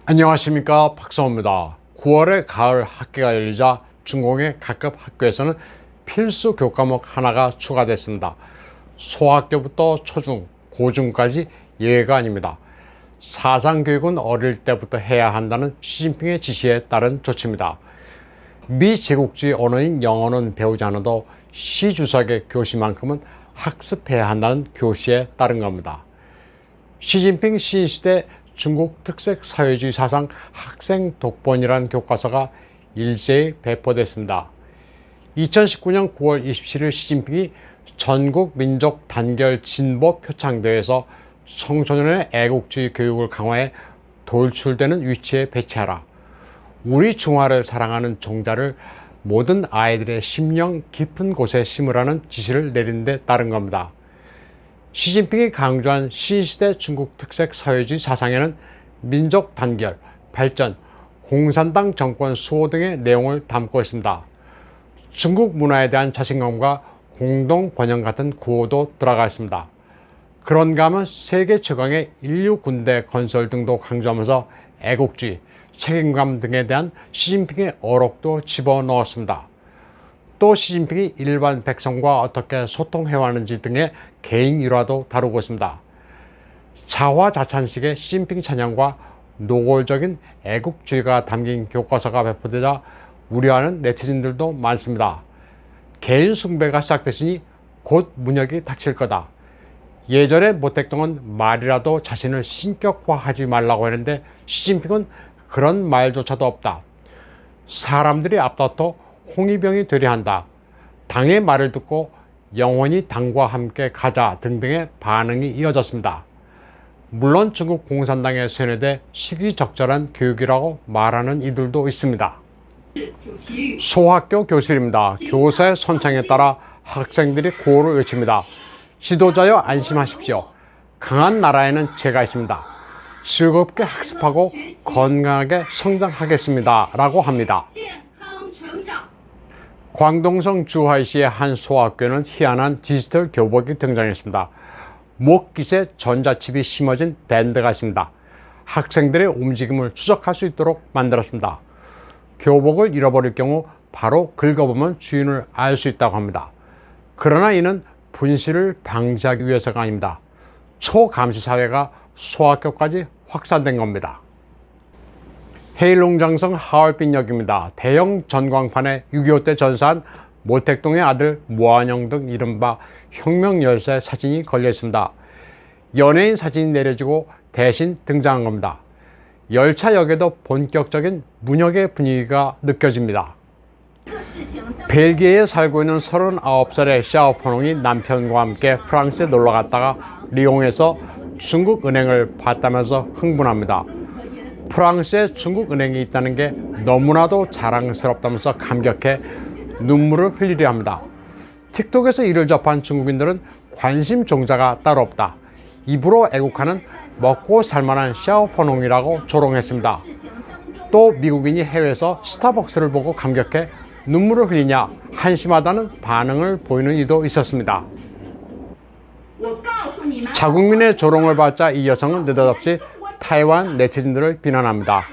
안녕하십니까, 박성호입니다. 9월에 가을 학기가 열리자 중공의 각급 학교에서는 필수 교과목 하나가 추가됐습니다. 소학교부터 초중, 고중까지 예외가 아닙니다. 사상교육은 어릴 때부터 해야 한다는 시진핑의 지시에 따른 조치입니다. 미제국주의 언어인 영어는 배우지 않아도 시 주석의 교시만큼은 학습해야 한다는 교시에 따른 겁니다. 시진핑 신시대 중국 특색 사회주의 사상 학생 독본이라는 교과서가 일제히 배포됐습니다. 2019년 9월 27일 시진핑이 전국 민족 단결 진보 표창대회에서 청소년의 애국주의 교육을 강화해 돌출되는 위치에 배치하라. 우리 중화를 사랑하는 종자를 모든 아이들의 심령 깊은 곳에 심으라는 지시를 내린 데 따른 겁니다. 시진핑이 강조한 신시대 중국 특색 사회주의 사상에는 민족 단결, 발전, 공산당 정권 수호 등의 내용을 담고 있습니다. 중국 문화에 대한 자신감과 공동 번영 같은 구호도 들어가 있습니다. 그런가 하면 세계 최강의 인류 군대 건설 등도 강조하면서 애국주의, 책임감 등에 대한 시진핑의 어록도 집어넣었습니다. 또 시진핑이 일반 백성과 어떻게 소통해왔는지 등의 개인 일화도 다루고 있습니다. 자화자찬식의 시진핑 찬양과 노골적인 애국주의가 담긴 교과서가 배포되자 우려하는 네티즌들도 많습니다. 개인 숭배가 시작되시니 곧 문혁이 닥칠 거다. 예전에 모택동은 말이라도 자신을 신격화하지 말라고 했는데 시진핑은 그런 말조차도 없다. 사람들이 앞다퉈 홍위병이 되려 한다. 당의 말을 듣고 영원히 당과 함께 가자 등등의 반응이 이어졌습니다. 물론 중국 공산당에 세뇌돼 시기적절한 교육이라고 말하는 이들도 있습니다. 소학교 교실입니다. 교사의 선창에 따라 학생들이 구호를 외칩니다. 지도자여 안심하십시오. 강한 나라에는 제가 있습니다. 즐겁게 학습하고 건강하게 성장하겠습니다. 라고 합니다. 광동성 주하이시의 한 소학교는 희한한 디지털 교복이 등장했습니다. 목깃에 전자칩이 심어진 밴드가 있습니다. 학생들의 움직임을 추적할 수 있도록 만들었습니다. 교복을 잃어버릴 경우 바로 긁어보면 주인을 알 수 있다고 합니다. 그러나 이는 분실을 방지하기 위해서가 아닙니다. 초감시 사회가 소학교까지 확산된 겁니다. 해일농장성 하얼빈역입니다. 대형 전광판에 6.25 때 전사한 모택동의 아들 모한영 등 이른바 혁명 열사의 사진이 걸려 있습니다. 연예인 사진이 내려지고 대신 등장한 겁니다. 열차역에도 본격적인 문혁의 분위기가 느껴집니다. 벨기에에 살고 있는 39살의 샤오포농이 남편과 함께 프랑스에 놀러 갔다가 리옹에서 중국 은행을 봤다면서 흥분합니다. 프랑스에 중국 은행이 있다는 게 너무나도 자랑스럽다면서 감격해 눈물을 흘리려 합니다. 틱톡에서 이를 접한 중국인들은 관심 종자가 따로 없다. 입으로 애국하는 먹고 살만한 샤오포농이라고 조롱했습니다. 또 미국인이 해외에서 스타벅스를 보고 감격해 눈물을 흘리냐 한심하다는 반응을 보이는 이도 있었습니다. 자국민의 조롱을 받자 이 여성은 느닷없이 타이완 네티즌들을 비난합니다.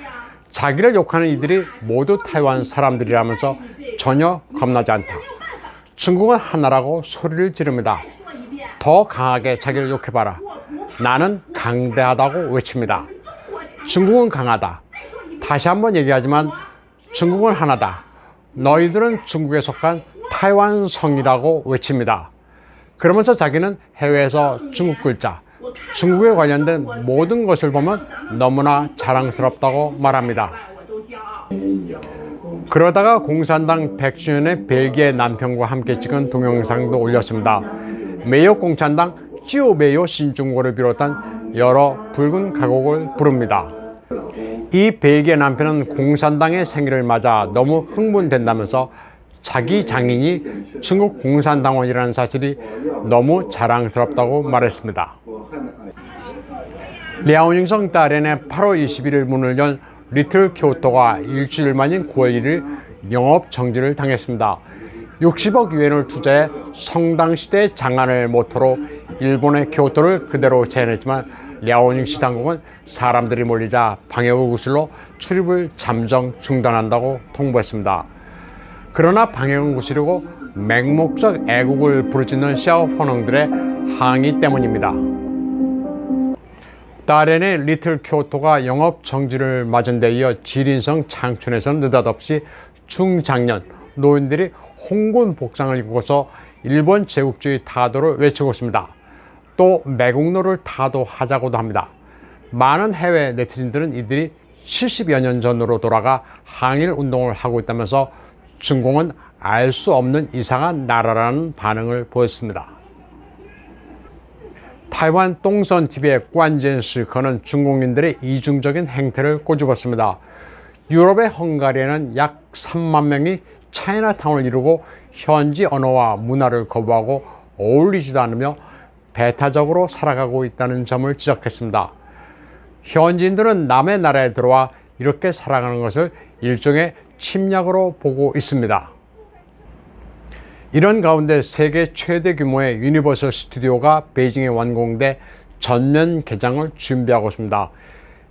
자기를 욕하는 이들이 모두 타이완 사람들이라면서 전혀 겁나지 않다. 중국은 하나라고 소리를 지릅니다. 더 강하게 자기를 욕해봐라. 나는 강대하다고 외칩니다. 중국은 강하다. 다시 한번 얘기하지만 중국은 하나다. 너희들은 중국에 속한 타이완 성이라고 외칩니다. 그러면서 자기는 해외에서 중국 글자, 중국에 관련된 모든 것을 보면 너무나 자랑스럽다고 말합니다. 그러다가 공산당 100주년의 벨기에 남편과 함께 찍은 동영상도 올렸습니다. 메이오 공산당 찌오메이오 신중고를 비롯한 여러 붉은 가곡을 부릅니다. 이 벨기에 남편은 공산당의 생일을 맞아 너무 흥분된다면서 자기 장인이 중국 공산당원이라는 사실이 너무 자랑스럽다고 말했습니다. 랴오닝성 딸엔의 8월 21일 문을 연 리틀 쿄토가 일주일 만인 9월 1일 영업 정지를 당했습니다. 60억 유엔을 투자해 성당시대 장안을 모토로 일본의 교토를 그대로 재현했지만 랴오닝시 당국은 사람들이 몰리자 방역의 구실로 출입을 잠정 중단한다고 통보했습니다. 그러나 방역은 구실이고 맹목적 애국을 부르짖는 샤오펑능들의 항의 때문입니다. 다롄의 리틀 쿄토가 영업 정지를 맞은 데 이어 지린성 장춘에서는 느닷없이 중장년 노인들이 홍군 복장을 입고서 일본 제국주의 타도를 외치고 있습니다. 또 매국노를 타도하자고도 합니다. 많은 해외 네티즌들은 이들이 70여 년 전으로 돌아가 항일 운동을 하고 있다면서 중공은 알 수 없는 이상한 나라라는 반응을 보였습니다. 타이완 똥선TV의 관젠시커는 중국인들의 이중적인 행태를 꼬집었습니다. 유럽의 헝가리에는 약 3만 명이 차이나타운을 이루고 현지 언어와 문화를 거부하고 어울리지도 않으며 배타적으로 살아가고 있다는 점을 지적했습니다. 현지인들은 남의 나라에 들어와 이렇게 살아가는 것을 일종의 침략으로 보고 있습니다. 이런 가운데 세계 최대 규모의 유니버설 스튜디오가 베이징에 완공돼 전면 개장을 준비하고 있습니다.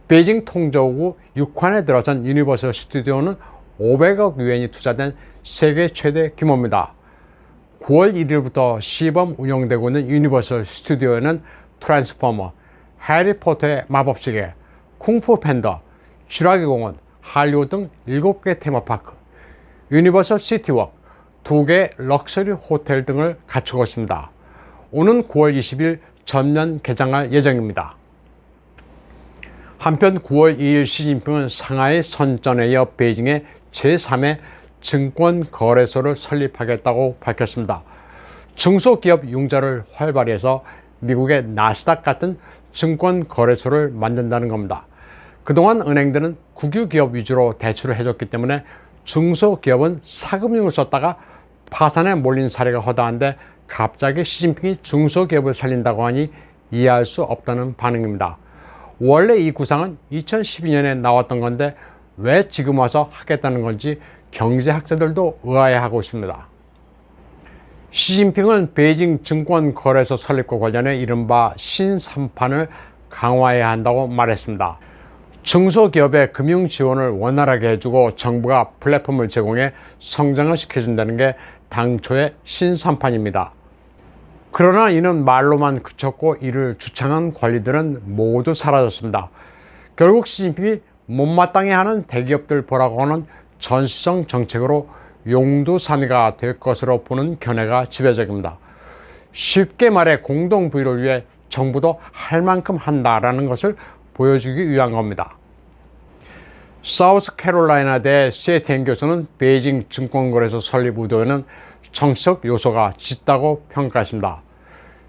베이징 통저우 6관에 들어선 유니버설 스튜디오는 500억 유엔이 투자된 세계 최대 규모입니다. 9월 1일부터 시범 운영되고 있는 유니버설 스튜디오에는 트랜스포머, 해리포터의 마법시계, 쿵푸 팬더, 쥐라기 공원, 할리우드 등 7개 테마파크, 유니버설 시티웍, 2개의 럭셔리 호텔 등을 갖추고 있습니다. 오는 9월 20일 전면 개장할 예정입니다. 한편 9월 2일 시진핑은 상하이 선전에 이어 베이징에 제3의 증권거래소를 설립하겠다고 밝혔습니다. 중소기업 융자를 활발히 해서 미국의 나스닥 같은 증권거래소를 만든다는 겁니다. 그동안 은행들은 국유기업 위주로 대출을 해줬기 때문에 중소기업은 사금융을 썼다가 파산에 몰린 사례가 허다한데 갑자기 시진핑이 중소기업을 살린다고 하니 이해할 수 없다는 반응입니다. 원래 이 구상은 2012년에 나왔던 건데 왜 지금 와서 하겠다는 건지 경제학자들도 의아해하고 있습니다. 시진핑은 베이징 증권거래소 설립과 관련해 이른바 신삼판을 강화해야 한다고 말했습니다. 중소기업의 금융 지원을 원활하게 해주고 정부가 플랫폼을 제공해 성장을 시켜준다는 게 당초의 신삼판입니다. 그러나 이는 말로만 그쳤고 이를 주창한 관리들은 모두 사라졌습니다. 결국 시진핑이 못마땅해 하는 대기업들 보라고 하는 전시성 정책으로 용두사미가 될 것으로 보는 견해가 지배적입니다. 쉽게 말해 공동 부유를 위해 정부도 할 만큼 한다라는 것을 보여주기 위한 겁니다. 사우스캐롤라이나대 세텐 교수는 베이징 증권거래소 설립 의도에는 정치적 요소가 짙다고 평가했습니다.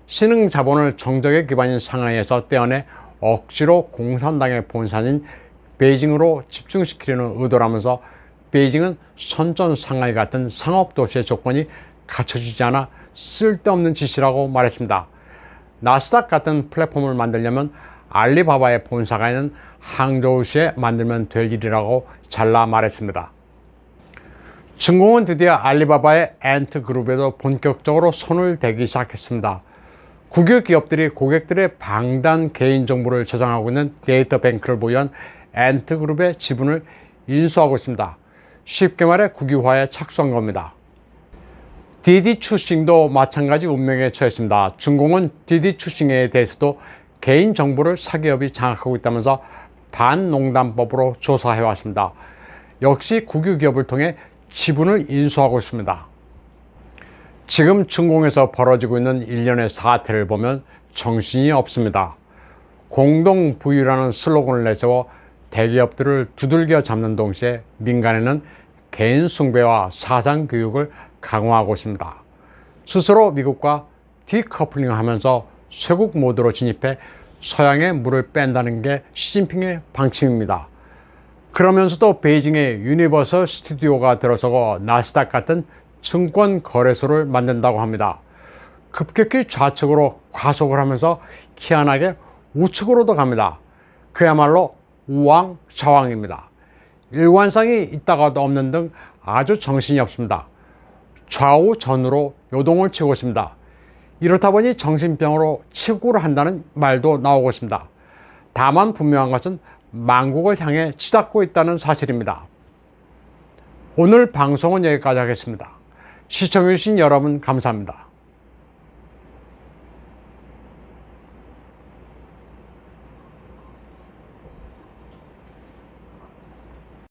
신흥 자본을 정적에 기반인 상하이에서 떼어내 억지로 공산당의 본산인 베이징으로 집중시키려는 의도라면서 베이징은 선전 상하이 같은 상업도시의 조건이 갖춰지지 않아 쓸데없는 짓이라고 말했습니다. 나스닥 같은 플랫폼을 만들려면 알리바바의 본사가 있는 항저우시에 만들면 될 일이라고 잘라 말했습니다. 중공은 드디어 알리바바의 엔트그룹에도 본격적으로 손을 대기 시작했습니다. 국유 기업들이 고객들의 방단 개인정보를 저장하고 있는 데이터뱅크를 보유한 엔트그룹의 지분을 인수하고 있습니다. 쉽게 말해 국유화에 착수한 겁니다. 디디추싱도 마찬가지 운명에 처했습니다. 중공은 디디추싱에 대해서도 개인정보를 사기업이 장악하고 있다면서 반농단법으로 조사해왔습니다. 역시 국유기업을 통해 지분을 인수하고 있습니다. 지금 중공에서 벌어지고 있는 일련의 사태를 보면 정신이 없습니다. 공동부유라는 슬로건을 내세워 대기업들을 두들겨 잡는 동시에 민간에는 개인 숭배와 사상 교육을 강화하고 있습니다. 스스로 미국과 디커플링을 하면서 쇄국 모드로 진입해 서양의 물을 뺀다는 게 시진핑의 방침입니다. 그러면서도 베이징에 유니버설 스튜디오가 들어서고 나스닥 같은 증권 거래소를 만든다고 합니다. 급격히 좌측으로 과속을 하면서 희한하게 우측으로도 갑니다. 그야말로 우왕좌왕입니다. 일관성이 있다가도 없는 등 아주 정신이 없습니다. 좌우전으로 요동을 치고 있습니다. 이렇다 보니 정신병으로 치국을 한다는 말도 나오고 있습니다. 다만 분명한 것은 만국을 향해 치닫고 있다는 사실입니다. 오늘 방송은 여기까지 하겠습니다. 시청해주신 여러분 감사합니다.